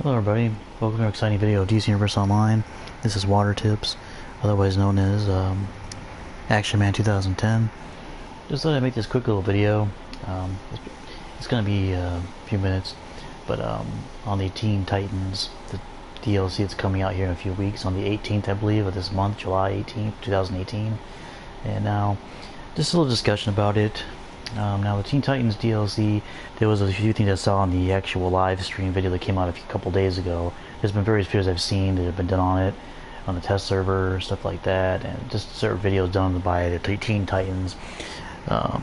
Hello everybody, welcome to an exciting video of DC Universe Online. This is Water Tips, otherwise known as Action Man 2010. Just thought I'd make this quick little video. It's going to be a few minutes, but on the Teen Titans, the DLC that's coming out here in a few weeks, on the 18th I believe of this month, July 18th, 2018. And now, just a little discussion about it. Now the Teen Titans DLC, there was a few things I saw on the actual live stream video that came out a couple days ago. There's been various videos I've seen that have been done on it, on the test server, stuff like that, and just certain videos done by the Teen Titans,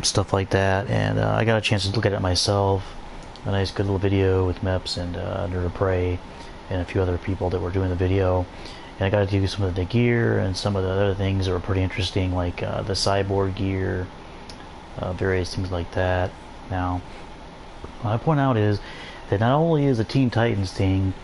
stuff like that. And I got a chance to look at it myself. A nice good little video with Meps and Nerd Prey and a few other people that were doing the video. And I got to do some of the gear and some of the other things that were pretty interesting, like the cyborg gear, various things like that. Now, what I point out is that not only is the Teen Titans thing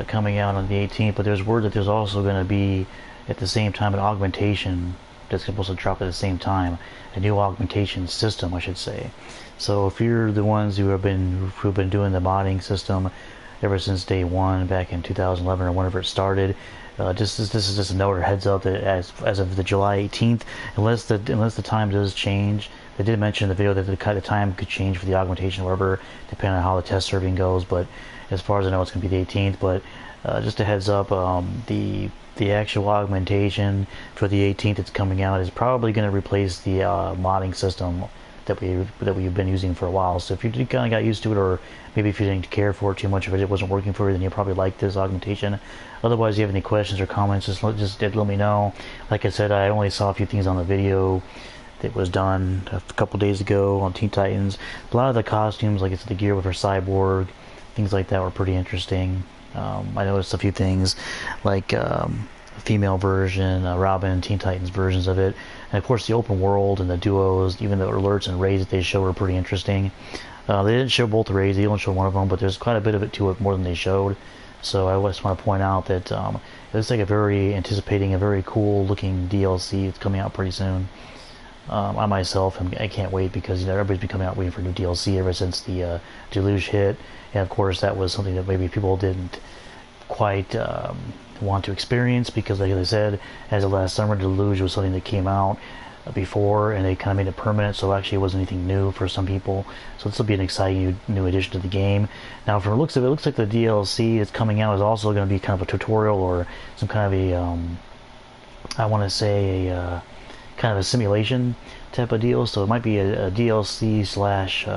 coming out on the 18th, but there's word that there's also going to be at the same time an augmentation that's supposed to drop at the same time, a new augmentation system, I should say. So if you're the ones who've been doing the modding system ever since day one, back in 2011 or whenever it started, this is just a note or heads up that as of the July 18th, unless the time does change. They did mention in the video that the time could change for the augmentation or whatever, depending on how the test serving goes. But as far as I know, it's going to be the 18th. But just a heads up, the actual augmentation for the 18th that's coming out is probably going to replace the modding system that we've been using for a while. So if you kind of got used to it, or maybe if you didn't care for it too much, if it wasn't working for you, then you'll probably like this augmentation. Otherwise, if you have any questions or comments, just let me know. Like I said, I only saw a few things on the video that was done a couple days ago on Teen Titans. A lot of the costumes, like it's the gear with her cyborg, things like that, were pretty interesting. I noticed a few things like a female version, Robin, Teen Titans versions of it, and of course the open world and the duos, even the alerts and raids that they show were pretty interesting. They didn't show both the raids, they only showed one of them, but there's quite a bit of it to it, more than they showed. So I just want to point out that it looks like a very cool looking DLC. It's coming out pretty soon. I myself, I can't wait, because everybody's been coming out waiting for new DLC ever since the Deluge hit, and of course that was something that maybe people didn't quite want to experience, because like I said, as of last summer, Deluge was something that came out before, and they kind of made it permanent, so actually it wasn't anything new for some people. So this will be an exciting new addition to the game. Now, from the looks of it, looks like the DLC that's coming out is also going to be kind of a tutorial, or some kind of a I want to say a kind of a simulation type of deal. So it might be a DLC slash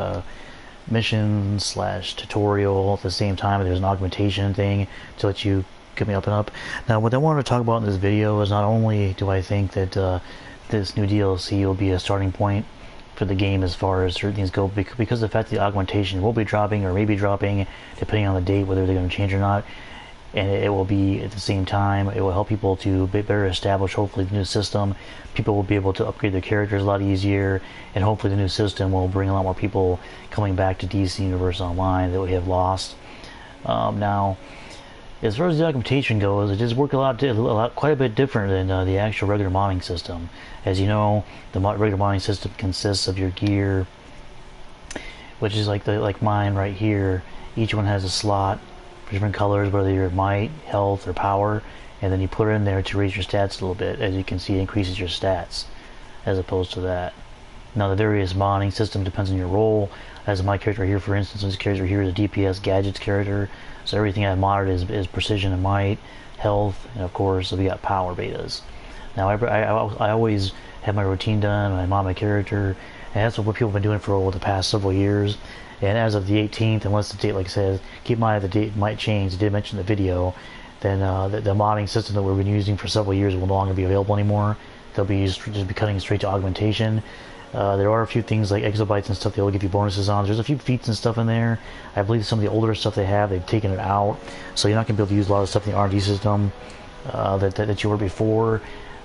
mission slash tutorial at the same time. There's an augmentation thing to let you get me up and up. Now, what I wanted to talk about in this video is not only do I think that this new DLC will be a starting point for the game as far as certain things go, because of the fact that the augmentation will be dropping, or maybe dropping, depending on the date, whether they're going to change or not. And it will be at the same time, it will help people to better establish, hopefully, the new system. People will be able to upgrade their characters a lot easier, and hopefully the new system will bring a lot more people coming back to DC Universe Online that we have lost. Now, as far as the augmentation goes, it does work quite a bit different than the actual regular modding system. As you know, the regular modding system consists of your gear, which is like mine right here. Each one has a slot for different colors, whether you're might, health, or power, and then you put it in there to raise your stats a little bit. As you can see, it increases your stats as opposed to that. Now, the various modding system depends on your role. As my character here, for instance, this character here is a DPS gadgets character, so everything I've modded is precision and might, health, and of course we got power betas. Now, I always have my routine done when I mod my character, and that's what people have been doing for over the past several years. And as of the 18th, unless the date, like I said, keep in mind the date might change, I did mention in the video, then the modding system that we've been using for several years will no longer be available anymore. They'll be just be cutting straight to augmentation. There are a few things like exobytes and stuff they will give you bonuses on. There's a few feats and stuff in there. I believe some of the older stuff they've taken it out, so you're not going to be able to use a lot of stuff in the R&D system that you were before.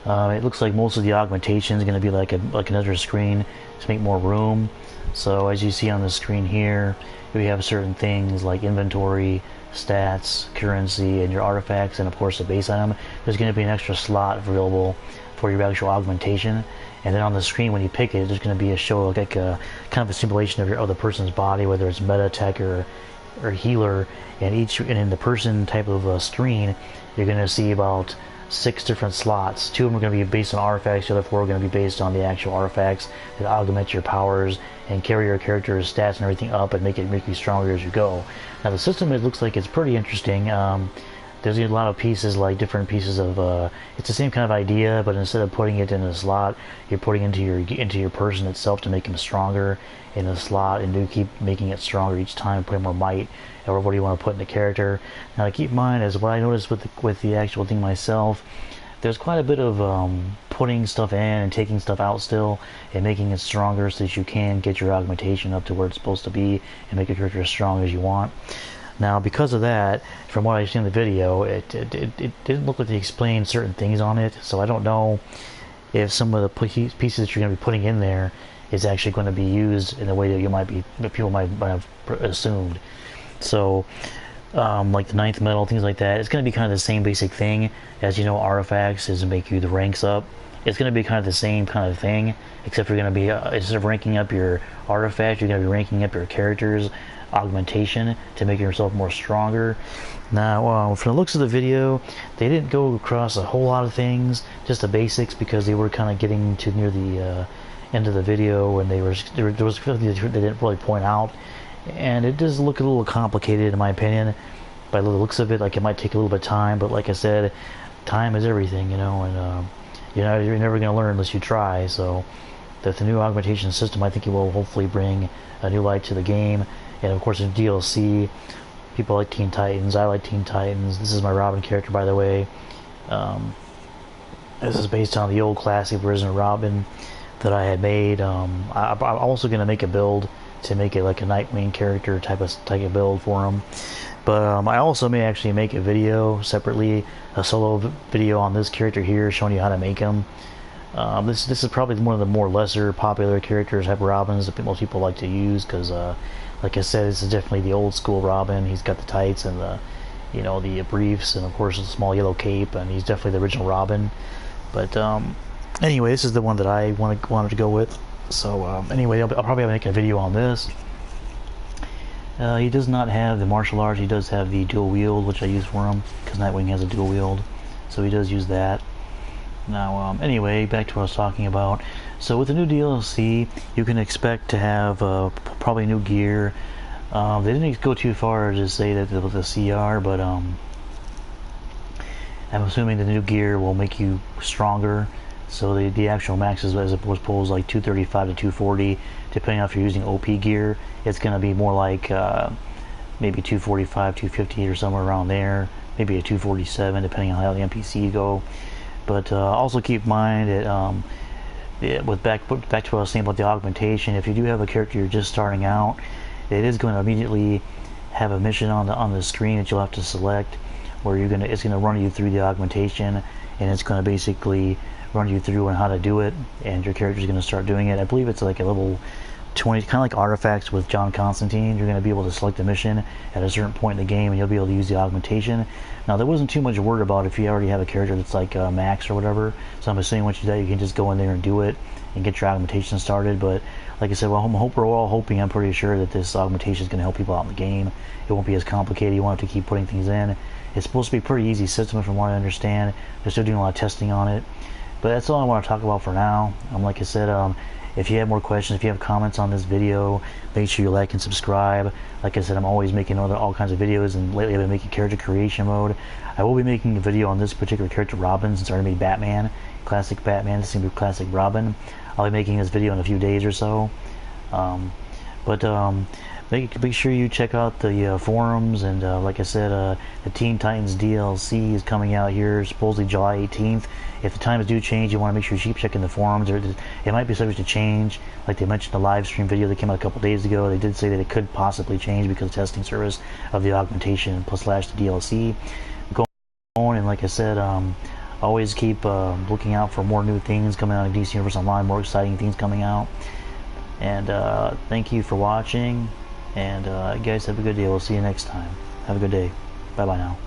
It looks like most of the augmentation is going to be like another screen to make more room. So as you see on the screen here, we have certain things like inventory, stats, currency, and your artifacts, and of course the base item. There's going to be an extra slot available for your actual augmentation. And then on the screen, when you pick it, there's going to be a show like a kind of a simulation of the person's body, whether it's meta tech or or healer, and in the person type of screen, you're going to see about 6 different slots. 2 of them are going to be based on artifacts, the other 4 are going to be based on the actual artifacts that augment your powers and carry your character's stats and everything up and make you stronger as you go. Now the system, it looks like it's pretty interesting. There's a lot of pieces, like different pieces of it's the same kind of idea, but instead of putting it in a slot, you're putting into your person itself to make him stronger in a slot, and do keep making it stronger each time, putting more might or what do you want to put in the character. Now keep in mind, as what I noticed with the actual thing myself, there's quite a bit of putting stuff in and taking stuff out still, and making it stronger so that you can get your augmentation up to where it's supposed to be and make your character as strong as you want. Now, because of that, from what I've seen in the video, it didn't look like they explained certain things on it, so I don't know if some of the pieces that you're going to be putting in there is actually going to be used in the way that people might have assumed. So, like the 9th metal, things like that, it's going to be kind of the same basic thing. As you know, artifacts is to make you the ranks up. It's going to be kind of the same kind of thing, except you're going to be, instead of ranking up your artifact, you're going to be ranking up your character's augmentation to make yourself more stronger. Now, from the looks of the video, they didn't go across a whole lot of things, just the basics, because they were kind of getting to near the end of the video, and there was something they didn't really point out, and it does look a little complicated in my opinion. By the looks of it, like it might take a little bit of time, but like I said, time is everything, you know, and you're never going to learn unless you try. So the new augmentation system, I think it will hopefully bring a new light to the game. And of course in DLC, people like Teen Titans, I like Teen Titans. This is my Robin character, by the way. This is based on the old classic version of Robin that I had made. I'm also going to make a build to make it like a Nightwing character type of build for him. But I also may actually make a video separately, a solo video on this character here, showing you how to make him. This is probably one of the more lesser popular characters, type of Robins that most people like to use, because like I said, this is definitely the old school Robin. He's got the tights and the, the briefs, and of course a small yellow cape, and he's definitely the original Robin. But anyway, this is the one that I wanted to go with. So anyway, I'll probably make a video on this. He does not have the martial arts. He does have the dual wield, which I use for him, because Nightwing has a dual wield, so he does use that. Now, anyway, back to what I was talking about. So with the new DLC, you can expect to have probably new gear. They didn't go too far to say that it was a CR, but I'm assuming the new gear will make you stronger. So the actual max is, as opposed to like 235 to 240, depending on if you're using OP gear, it's going to be more like maybe 245, 250 or somewhere around there, maybe a 247 depending on how the NPCs go. But also keep in mind that with back to what I was saying about the augmentation, if you do have a character you're just starting out, it is going to immediately have a mission on the screen that you'll have to select, where it's going to run you through the augmentation, and it's going to basically run you through on how to do it, and your character's going to start doing it. I believe it's like a level 20, kind of like Artifacts with John Constantine. You're going to be able to select a mission at a certain point in the game, and you'll be able to use the augmentation. Now, there wasn't too much word about if you already have a character that's like max or whatever, so I'm assuming once you do that, you can just go in there and do it and get your augmentation started. But like I said, well, we're all hoping, I'm pretty sure that this augmentation is going to help people out in the game. It won't be as complicated. You won't have to keep putting things in. It's supposed to be a pretty easy system from what I understand. They're still doing a lot of testing on it. But that's all I want to talk about for now. Like I said, if you have more questions, if you have comments on this video, make sure you like and subscribe. Like I said, I'm always making all kinds of videos, and lately I've been making character creation mode. I will be making a video on this particular character, Robin, since I already made Batman, classic Batman. This is going to be classic Robin. I'll be making this video in a few days or so. Make sure you check out the forums, and like I said, the Teen Titans DLC is coming out here, supposedly July 18th. If the times do change, you want to make sure you keep checking the forums. It might be subject to change. Like they mentioned the live stream video that came out a couple days ago, they did say that it could possibly change because of testing service of the augmentation plus / the DLC going on. And like I said, always keep looking out for more new things coming out of DC Universe Online, more exciting things coming out. And thank you for watching. And guys, have a good day. We'll see you next time. Have a good day. Bye bye now.